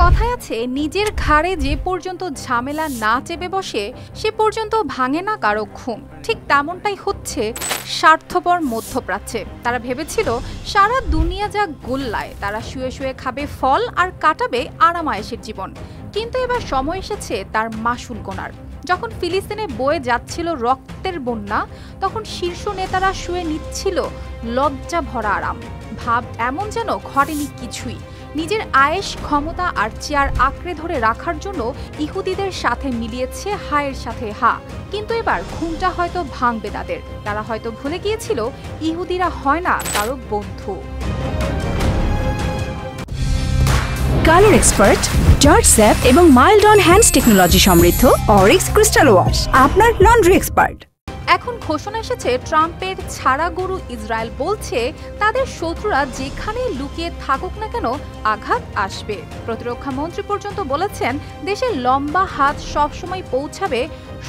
কথায় আছে, নিজের ঘাড়ে যে পর্যন্ত ঝামেলা না চেপে বসে সে পর্যন্ত ভাঙে না কারো ঘুম। ঠিক তেমনটাই হচ্ছে স্বার্থপর মধ্যপ্রাচ্যে। তারা ভেবেছিল সারা দুনিয়া যা গোল্লায়, তারা শুয়ে শুয়ে খাবে ফল আর কাটাবে আরামায়েশের জীবন। কিন্তু এবার সময় এসেছে তার মাসুল গোনার। যখন ফিলিস্তিনে বয়ে যাচ্ছিল রক্তের বন্যা, তখন শীর্ষ নেতারা শুয়ে নিচ্ছিল লজ্জা ভরা আরাম। ভাব এমন যেন ঘটেনি কিছুই। নিজের আয়েশ, ক্ষমতা আর চেয়ার আঁকড়ে ধরে রাখার জন্য ইহুদিদের সাথে মিলিয়েছে হায়ের সাথে হা। কিন্তু এবার ঘুমটা হয়তো ভাঙবে তাদের। তারা হয়তো ভুলে গিয়েছিল ইহুদিরা হয় না কারো বন্ধু। কালার এক্সপার্ট, জর্জ স্যাপ এবং মাইল্ড অন হ্যান্ডস টেকনোলজি সমৃদ্ধ অরিক্স ক্রিস্টাল ওয়াশ আপনার লন্ড্রি এক্সপার্ট। এখন ঘোষণা এসেছে ট্রাম্পের ছাড়া গরু ইসরায়েল বলছে তাদের শত্রুরা যেখানে লুকিয়ে থাকুক না কেন আঘাত আসবে। প্রতিরক্ষা মন্ত্রী পর্যন্ত বলেছেন দেশের লম্বা হাত সবসময় পৌঁছাবে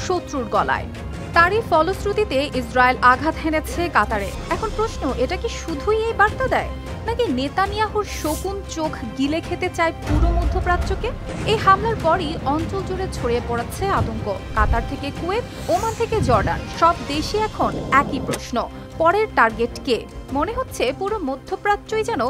শত্রুর গলায়। তারই ফলশ্রুতিতে ইসরায়েল আঘাত হেনেছে কাতারে। এখন প্রশ্ন, এটা কি শুধুই এই বার্তা দেয়, নাকি নেতানিয়াহুর শকুন চোখ গিলে খেতে চায় পুরো মধ্যপ্রাচ্যকে? এই হামলার পরই অঞ্চল জুড়ে ছড়িয়ে পড়েছে আতঙ্ক। কাতার থেকে কুয়েত, ওমান থেকে জর্ডান, সব দেশই এখন একই প্রশ্ন, পরের টার্গেট কে? মনে হচ্ছে পুরো মধ্যপ্রাচ্যই যেন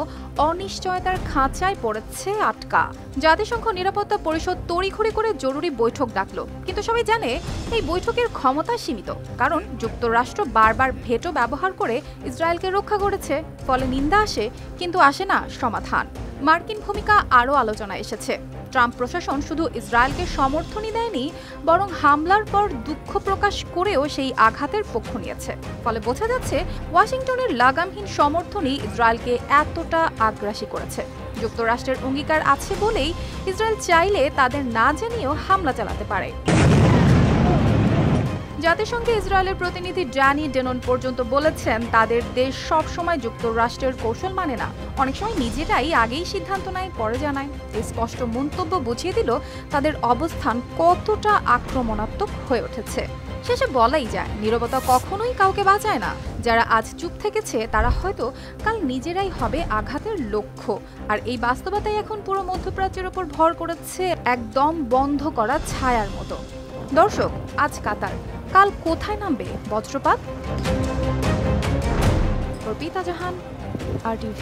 অনিশ্চয়তার খাঁচায় পড়েছে আটকা। জাতিসংঘ নিরাপত্তা পরিষদ তড়িঘড়ি করে জরুরি বৈঠক ডাকলো, কিন্তু সবাই জানে এই বৈঠকের ক্ষমতা সীমিত। কারণ যুক্তরাষ্ট্র বারবার ভেটো ব্যবহার করে ইসরায়েলকে রক্ষা করেছে। ফলে নিন্দা আসে, কিন্তু আসে না সমাধান। মার্কিন ভূমিকা আরও আলোচনায় এসেছে। ট্রাম্প প্রশাসন শুধু ইসরায়েলকে সমর্থনই দেয়নি, বরং হামলার পর দুঃখ প্রকাশ করেও সেই আঘাতের পক্ষ নিয়েছে। ফলে বোঝা যাচ্ছে ওয়াশিংটনের লাগামহীন সমর্থনই ইসরায়েলকে এতটা আগ্রাসী করেছে। যুক্তরাষ্ট্রের অঙ্গীকার আছে বলেই ইসরায়েল চাইলে তাদের না জানিয়েও হামলা চালাতে পারে। জাতিসংঘে ইসরায়েলের প্রতিনিধি ড্যানি ডেনন পর্যন্ত বলেছেন তাদের দেশ সব সময় যুক্তরাষ্ট্রের কৌশল মানে না, অনেক সময় নিজেরাই আগেই সিদ্ধান্ত নেয়, পরে জানায়। এই স্পষ্ট মন্তব্য বুঝিয়ে দিল তাদের অবস্থান কতটা আক্রমণাত্মক হয়ে উঠেছে। শেষে বলাই যায়, নীরবতা কখনোই কাউকে বাঁচায় না। যারা আজ চুপ থেকেছে তারা হয়তো কাল নিজেরাই হবে আঘাতের লক্ষ্য। আর এই বাস্তবতাই এখন পুরো মধ্যপ্রাচ্যের উপর ভর করেছে একদম বন্ধ করা ছায়ার মতো। দর্শক, আজ কাতার, কাল কোথায় নামবে বজ্রপাত? অর্পিতা জাহান, RTV।